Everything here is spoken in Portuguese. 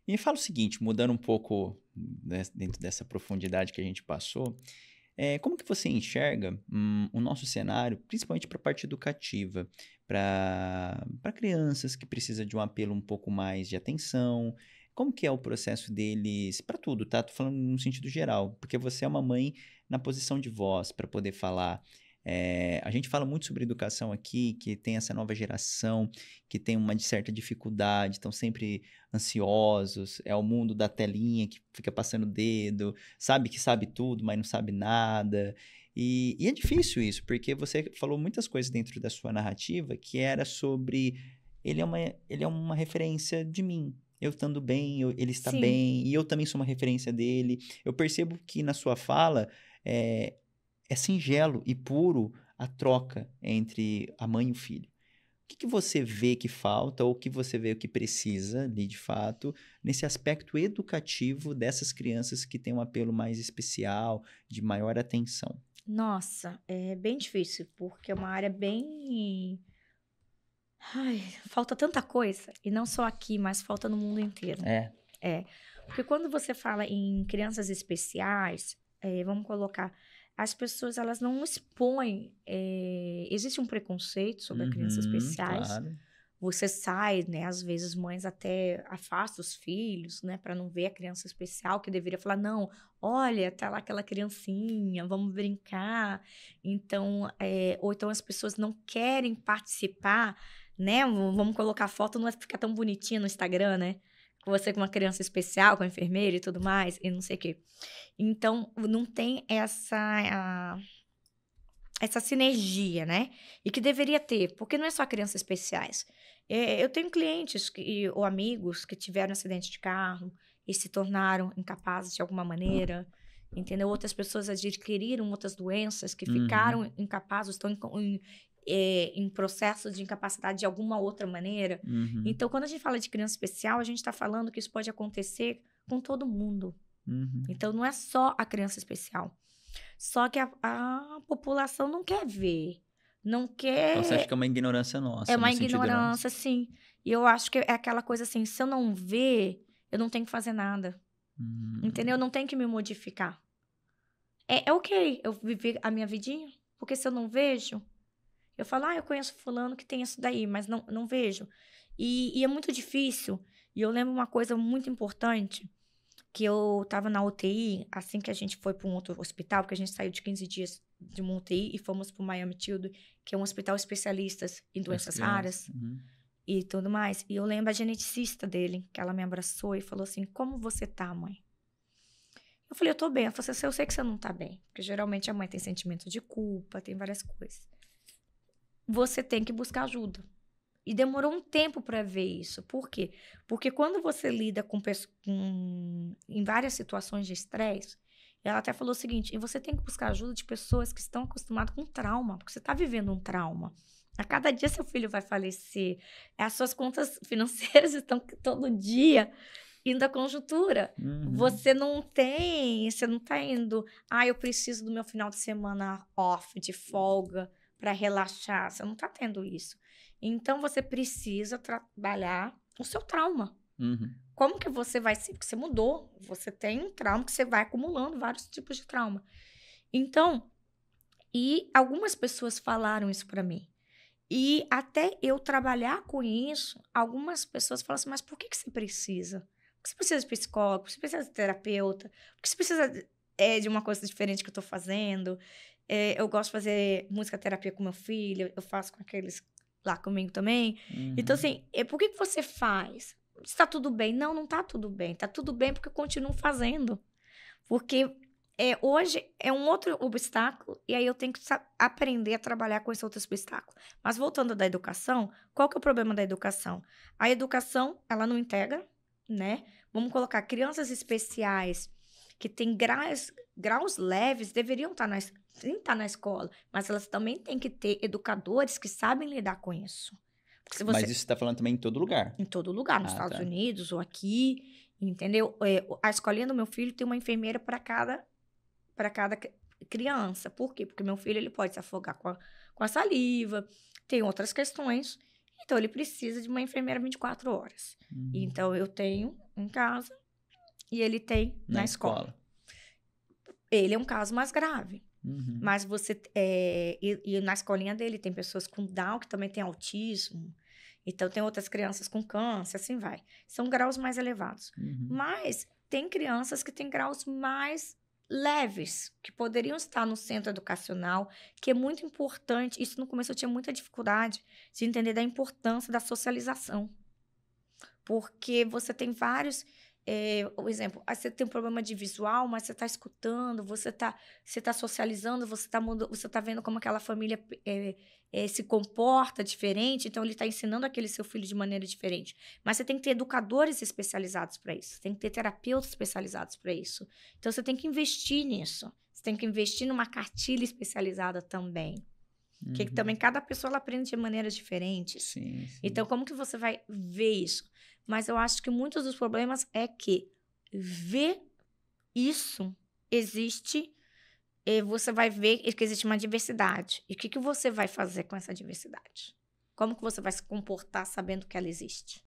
E me fala o seguinte, mudando um pouco, né, dentro dessa profundidade que a gente passou, como que você enxerga, o nosso cenário, principalmente para a parte educativa, para crianças que precisam de um apelo um pouco mais de atenção? Como que é o processo deles para tudo, tá? Tô falando no sentido geral, porque você é uma mãe na posição de voz para poder falar. A gente fala muito sobre educação aqui, que tem essa nova geração que tem uma certa dificuldade, estão sempre ansiosos, é o mundo da telinha que fica passando o dedo, sabe que sabe tudo, mas não sabe nada. E é difícil isso, porque você falou muitas coisas dentro da sua narrativa que era sobre ele é uma referência de mim. Eu estando bem, ele está Sim. bem, e eu também sou uma referência dele. Eu percebo que na sua fala é, é singelo e puro a troca entre a mãe e o filho. O que que você vê que falta ou o que você vê que precisa ali de fato nesse aspecto educativo dessas crianças que têm um apelo mais especial, de maior atenção? Nossa, é bem difícil, porque é uma área bem. Ai, falta tanta coisa. E não só aqui, mas falta no mundo inteiro. É. É. Porque quando você fala em crianças especiais, vamos colocar, as pessoas elas não expõem. Existe um preconceito sobre a crianças Uhum, especiais. claro. Você sai, né? Às vezes mães até afastam os filhos, né? Para não ver a criança especial, que deveria falar, não, olha, tá lá aquela criancinha, vamos brincar. Então, ou então as pessoas não querem participar, né? Vamos colocar foto, não vai ficar tão bonitinha no Instagram, né? Com você com uma criança especial, com a enfermeira e tudo mais, e não sei o quê. Então, não tem essa sinergia, né? E que deveria ter, porque não é só crianças especiais. Eu tenho clientes ou amigos que tiveram acidente de carro e se tornaram incapazes de alguma maneira, entendeu? Outras pessoas adquiriram outras doenças que Uhum, ficaram incapazes, estão em processo de incapacidade de alguma outra maneira. uhum, Então, quando a gente fala de criança especial, a gente está falando que isso pode acontecer com todo mundo. uhum. Então, não é só a criança especial. Só que a população não quer ver, não Então você acha que quer. é uma ignorância É nossa, no uma sentido nosso? ignorância, sim. E eu acho que é aquela coisa assim: se eu não ver, eu não tenho que fazer nada. Entendeu? Eu Hum, não tenho que me modificar. É ok eu viver a minha vidinha, porque se eu não vejo, eu falo, eu conheço fulano que tem isso daí, mas não vejo. E é muito difícil. E eu lembro uma coisa muito importante, que eu estava na UTI, assim que a gente foi para um outro hospital, porque a gente saiu de 15 dias de uma UTI e fomos para o Miami Children, que é um hospital especialistas em para as doenças crianças. raras Uhum. e tudo mais. E eu lembro a geneticista dele, que ela me abraçou e falou assim: Como você tá, mãe? Eu falei: Eu tô bem. Ela falou assim: Eu sei que você não tá bem, porque geralmente a mãe tem sentimento de culpa, tem várias coisas. Você tem que buscar ajuda. E demorou um tempo para ver isso. Por quê? Porque quando você lida em várias situações de estresse, ela até falou o seguinte: e você tem que buscar ajuda de pessoas que estão acostumadas com trauma, porque você está vivendo um trauma. A cada dia seu filho vai falecer. As suas contas financeiras estão todo dia indo à conjuntura. Uhum. Você não tá indo, eu preciso do meu final de semana off, de folga, para relaxar. Você não tá tendo isso. Então você precisa trabalhar o seu trauma. Uhum. Como que você vai se. Porque você mudou, você tem um trauma que você vai acumulando vários tipos de trauma. Então, e algumas pessoas falaram isso para mim. E até eu trabalhar com isso, algumas pessoas falam assim: mas por que você precisa? Por que você precisa de psicólogo? Por que você precisa de terapeuta? Por que você precisa de uma coisa diferente que eu tô fazendo? Eu gosto de fazer música terapia com meu filho, eu faço com aqueles lá comigo também. Então, Uhum. assim, por que você faz? Está tudo bem? Não, não tá tudo bem. Tá tudo bem porque eu continuo fazendo. Porque hoje é um outro obstáculo, e aí eu tenho que aprender a trabalhar com esse outro obstáculo. Mas voltando da educação, qual que é o problema da educação? A educação, ela não integra, né? Vamos colocar crianças especiais que têm graus leves, deveriam estar na escola, mas elas também têm que ter educadores que sabem lidar com isso. Porque se Mas você isso você tá falando também em todo lugar? em todo lugar, nos Ah, Estados tá. Unidos ou aqui, entendeu? A escolinha do meu filho tem uma enfermeira para cada criança. Por quê? Porque meu filho ele pode se afogar com a saliva, tem outras questões, então ele precisa de uma enfermeira 24 horas. Uhum. Então eu tenho em casa e ele tem na escola. Ele é um caso mais grave. Uhum. Mas você... e na escolinha dele tem pessoas com Down que também tem autismo. Então, tem outras crianças com câncer, assim vai. São graus mais elevados. Uhum. Mas tem crianças que têm graus mais leves, que poderiam estar no centro educacional, que é muito importante. Isso no começo eu tinha muita dificuldade de entender da importância da socialização. Porque você tem vários... por exemplo, você tem um problema de visual, mas você está escutando, você tá socializando, você tá vendo como aquela família se comporta diferente, então ele está ensinando aquele seu filho de maneira diferente. Mas você tem que ter educadores especializados para isso, tem que ter terapeutas especializados para isso. Então você tem que investir nisso, você tem que investir numa cartilha especializada também. Porque também cada pessoa ela aprende de maneiras diferentes. Sim. Então, como que você vai ver isso? Mas eu acho que muitos dos problemas é que ver isso existe, você vai ver que existe uma diversidade. E o que você vai fazer com essa diversidade? Como que você vai se comportar sabendo que ela existe?